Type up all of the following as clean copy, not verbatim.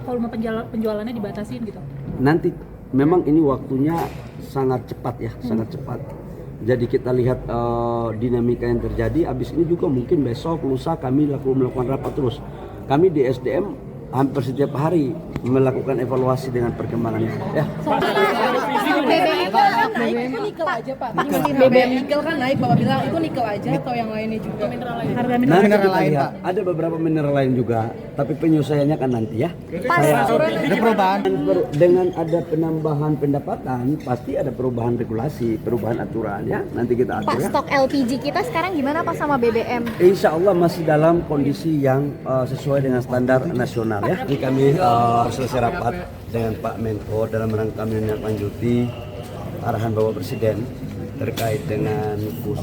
volume penjualannya dibatasin gitu? Nanti memang ini waktunya sangat cepat ya, sangat cepat. Jadi kita lihat dinamika yang terjadi. Abis ini juga mungkin besok, lusa kami melakukan rapat terus. Kami di SDM hampir setiap hari melakukan evaluasi dengan perkembangannya. Ya. BBM naik itu nikel aja Pak. BBM nikel kan naik, Bapak bilang itu nikel aja atau yang lainnya juga? Harga Nanti mineral kita lain, lihat. Pak. Ada beberapa mineral lain juga, tapi penyelesaiannya kan nanti ya. Ada perubahan. Dengan ada penambahan pendapatan, pasti ada perubahan regulasi, perubahan aturan ya. Nanti kita Pak, atur ya. stok LPG kita sekarang gimana Pak sama BBM? Insya Allah masih dalam kondisi yang sesuai dengan standar nasional ya. Jadi kami selesai rapat dengan Pak Menko dalam rangka menindaklanjuti arahan Bapak Presiden terkait dengan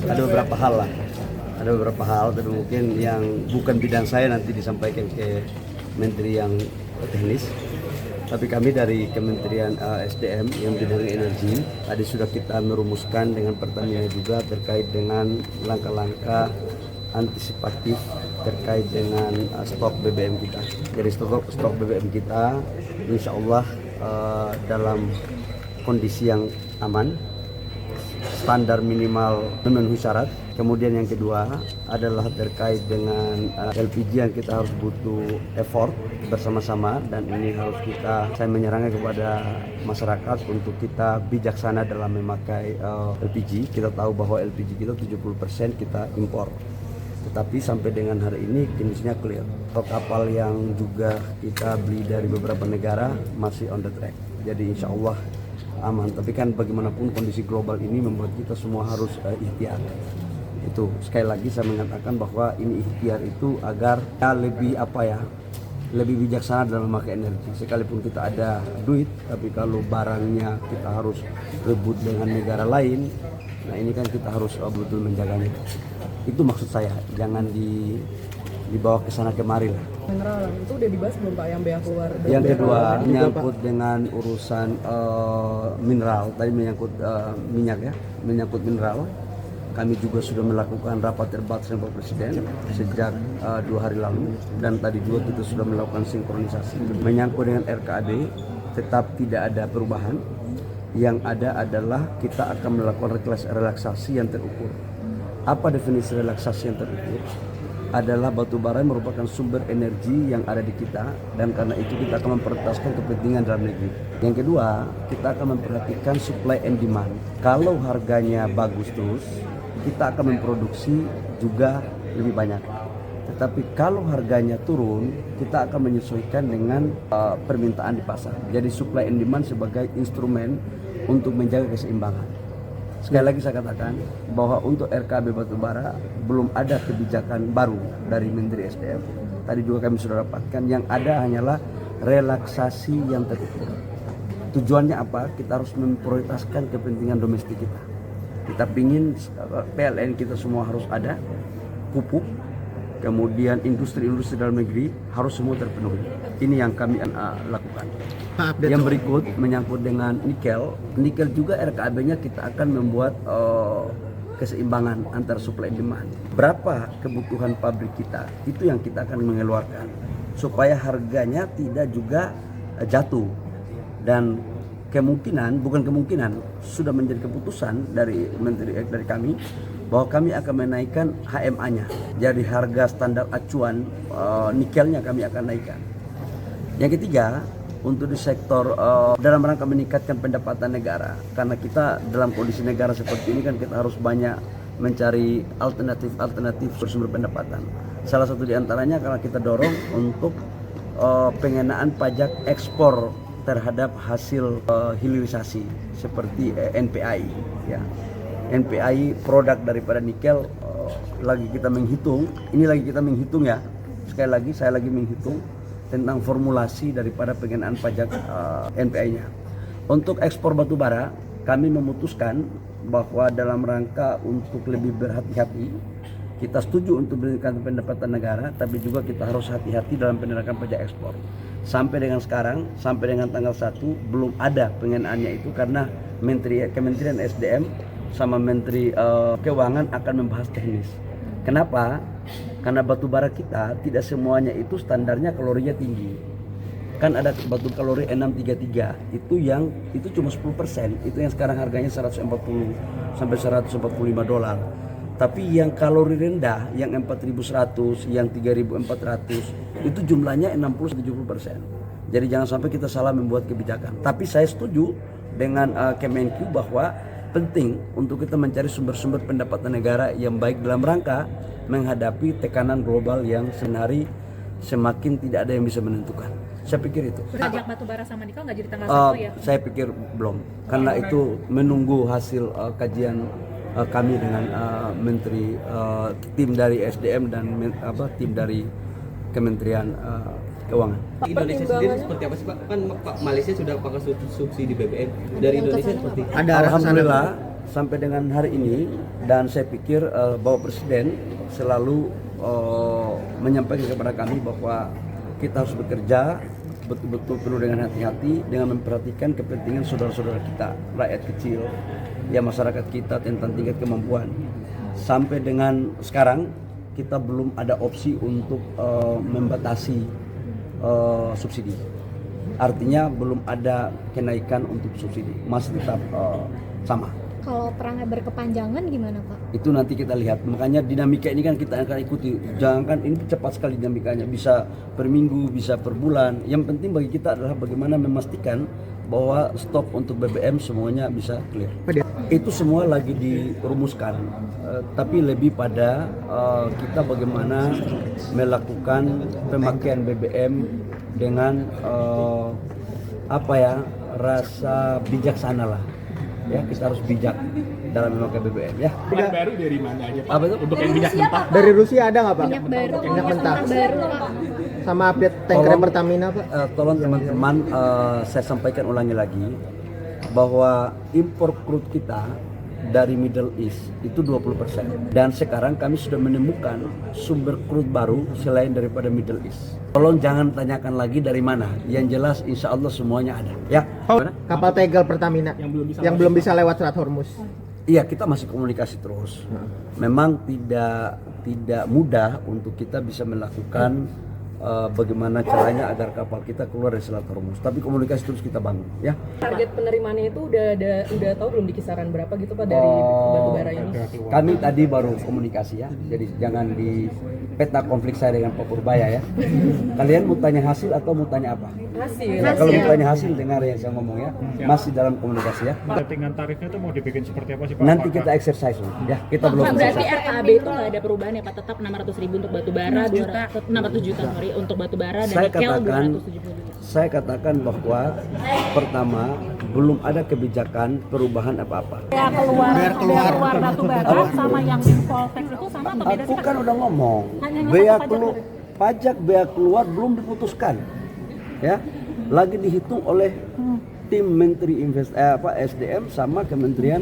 ada beberapa hal lah. Ada beberapa hal, tapi mungkin yang bukan bidang saya nanti disampaikan ke menteri yang teknis. Tapi kami dari Kementerian SDM yang bidang energi tadi sudah kita merumuskan dengan Pertamina juga terkait dengan langkah-langkah antisipatif terkait dengan stok BBM kita. Jadi stok BBM kita insya Allah dalam kondisi yang aman, standar minimal memenuhi syarat. Kemudian yang kedua adalah terkait dengan LPG yang kita harus butuh effort bersama-sama, dan ini harus saya menyarankan kepada masyarakat untuk kita bijaksana dalam memakai LPG. Kita tahu bahwa LPG kita 70% kita impor. Tetapi sampai dengan hari ini kondisinya clear. Stok kapal yang juga kita beli dari beberapa negara masih on the track. Jadi insya Allah aman. Tapi kan bagaimanapun kondisi global ini membuat kita semua harus ikhtiar. Itu sekali lagi saya mengatakan bahwa ini ikhtiar itu agar kita lebih bijaksana dalam memakai energi. Sekalipun kita ada duit, tapi kalau barangnya kita harus rebut dengan negara lain, nah ini kan kita harus betul menjaganya. Itu maksud saya, jangan dibawa ke sana kemari lah. Mineral itu udah dibahas belum Pak yang bea keluar? Yang kedua menyangkut dengan urusan mineral, tadi menyangkut minyak ya, menyangkut mineral. Kami juga sudah melakukan rapat terbatas dengan Pak Presiden sejak 2 hari lalu, dan tadi juga kita sudah melakukan sinkronisasi. Menyangkut dengan RKAB tetap tidak ada perubahan. Yang ada adalah kita akan melakukan relaksasi yang terukur. Apa definisi relaksasi yang terukur? Adalah batu bara yang merupakan sumber energi yang ada di kita, dan karena itu kita akan memprioritaskan kepentingan dalam negeri. Yang kedua, kita akan memperhatikan supply and demand. Kalau harganya bagus terus, kita akan memproduksi juga lebih banyak. Tetapi kalau harganya turun, kita akan menyesuaikan dengan permintaan di pasar. Jadi supply and demand sebagai instrumen untuk menjaga keseimbangan. Sekali lagi saya katakan bahwa untuk RKAB Batubara belum ada kebijakan baru dari Menteri SDM. Tadi juga kami sudah dapatkan, yang ada hanyalah relaksasi yang terukur. Tujuannya apa? Kita harus memprioritaskan kepentingan domestik kita. Kita ingin PLN kita semua harus ada, pupuk, kemudian industri-industri dalam negeri harus semua terpenuhi. Ini yang kami lakukan. Yang berikut menyangkut dengan nikel. Nikel juga RKAB-nya kita akan membuat keseimbangan antara supply and demand. Berapa kebutuhan pabrik kita, itu yang kita akan mengeluarkan supaya harganya tidak juga jatuh. Dan sudah menjadi keputusan dari kami bahwa kami akan menaikkan HMA-nya. Jadi harga standar acuan nikelnya kami akan naikkan. Yang ketiga, untuk di sektor dalam rangka meningkatkan pendapatan negara, karena kita dalam kondisi negara seperti ini kan kita harus banyak mencari alternatif sumber pendapatan. Salah satu di antaranya karena kita dorong untuk pengenaan pajak ekspor terhadap hasil hilirisasi seperti NPI ya. NPI produk daripada nikel lagi kita menghitung ya. Sekali lagi saya lagi menghitung tentang formulasi daripada pengenaan pajak NPI-nya. Untuk ekspor batu bara, kami memutuskan bahwa dalam rangka untuk lebih berhati-hati, kita setuju untuk meningkatkan pendapatan negara, tapi juga kita harus hati-hati dalam penerapan pajak ekspor. Sampai dengan sekarang, sampai dengan tanggal 1 belum ada pengenaannya itu, karena Kementerian SDM sama Menteri Keuangan akan membahas teknis. Kenapa? Karena batu bara kita tidak semuanya itu standarnya kalorinya tinggi. kan ada batu kalori 633 itu cuma 10%, itu yang sekarang harganya 140 sampai 145 dolar. Tapi yang kalori rendah yang 4.100, yang 3.400 itu jumlahnya 60-70%. Jadi jangan sampai kita salah membuat kebijakan. Tapi saya setuju dengan Kemenq bahwa penting untuk kita mencari sumber-sumber pendapatan negara yang baik dalam rangka menghadapi tekanan global yang semakin tidak ada yang bisa menentukan. Saya pikir itu. Sejak batu bara sama nikel nggak jadi tanggal 1 ya? Saya pikir belum, karena itu menunggu hasil kajian kami dengan menteri, tim dari SDM dan tim dari Kementerian Keuangan. Indonesia sendiri seperti apa sih Pak? Kan Pak Malaysia sudah pakai subsidi BBM. Dari Indonesia seperti Alhamdulillah sampai dengan hari ini, dan saya pikir Bapak Presiden selalu menyampaikan kepada kami bahwa kita harus bekerja betul-betul penuh dengan hati-hati dengan memperhatikan kepentingan saudara-saudara kita, rakyat kecil, ya masyarakat kita tentang tingkat kemampuan. Sampai dengan sekarang kita belum ada opsi untuk membatasi subsidi. Artinya belum ada kenaikan untuk subsidi, masih tetap sama. Kalau perangnya berkepanjangan gimana Pak? Itu nanti kita lihat. Makanya dinamika ini kan kita akan ikuti. Jangan ini cepat sekali dinamikanya, bisa per minggu, bisa per bulan. Yang penting bagi kita adalah bagaimana memastikan bahwa stok untuk BBM semuanya bisa clear. Itu semua lagi dirumuskan, tapi lebih pada kita bagaimana melakukan pemakaian BBM dengan rasa bijaksana lah. Ya, kita harus bijak dalam memakai BBM ya. Minyak baru dari mana aja Pak? Apa itu? Untuk yang minyak mentah. Dari Rusia ada nggak Pak? Minyak baru, Minyak mentah. baru Pak. Sama update tanker Pertamina Pak? Tolong teman-teman, saya sampaikan ulangi lagi bahwa impor crude kita dari Middle East itu 20%. Dan sekarang kami sudah menemukan sumber crude baru selain daripada Middle East. Tolong jangan tanyakan lagi dari mana. Yang jelas insya Allah semuanya ada. Ya. Kapal Tegel Pertamina yang belum bisa lewat Selat Hormuz. Iya, kita masih komunikasi terus. Memang tidak mudah untuk kita bisa melakukan bagaimana caranya agar kapal kita keluar dari Selat Hormuz. Tapi komunikasi terus kita bangun, ya. Target penerimaannya itu udah tahu belum di kisaran berapa gitu Pak dari batu bara ini? Kami tadi baru komunikasi ya. Jadi jangan di peta konflik saya dengan Pak Purbaya ya. Kalian mau tanya hasil atau mau tanya apa? Hasil. Ya, kalau mau tanya hasil dengar yang saya ngomong ya. Masih dalam komunikasi ya. Settingan tarifnya itu mau dibikin seperti apa sih Pak? Nanti kita exercise ya. Kita belum Berarti selesai. RKAB itu nggak ada perubahan ya Pak? Tetap 600.000 untuk batu bara, 600 juta sorry, untuk batu bara dan nikel 270 juta. Saya katakan bahwa pertama belum ada kebijakan perubahan apa-apa. Biar keluar batu bara sama yang windfall tax itu sama atau beda Aku sih? kan udah ngomong, Hanya bea satu keluar, pajak bea keluar belum diputuskan, ya, lagi dihitung oleh tim Menteri SDM sama Kementerian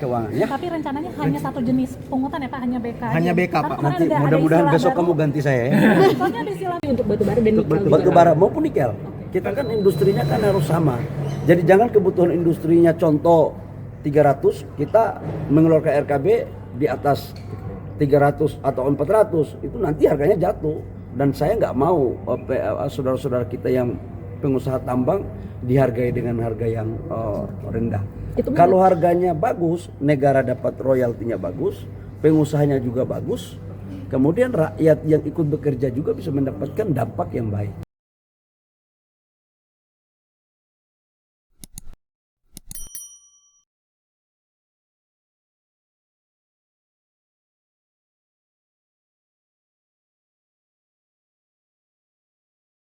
Keuangan, ya. Tapi rencananya hanya satu jenis pungutan ya Pak, hanya BK. Hanya BK, Pak. Nanti mudah-mudahan besok kamu ganti saya ya. Soalnya ada istilah untuk batu bara dan nikel. Batu bara maupun nikel. Kita kan industrinya kan harus sama. Jadi jangan kebutuhan industrinya contoh 300, kita mengeluarkan RKB di atas 300 atau 400, itu nanti harganya jatuh. Dan saya nggak mau saudara-saudara kita yang pengusaha tambang dihargai dengan harga yang rendah. Kalau harganya bagus, negara dapat royaltinya bagus, pengusahanya juga bagus, kemudian rakyat yang ikut bekerja juga bisa mendapatkan dampak yang baik.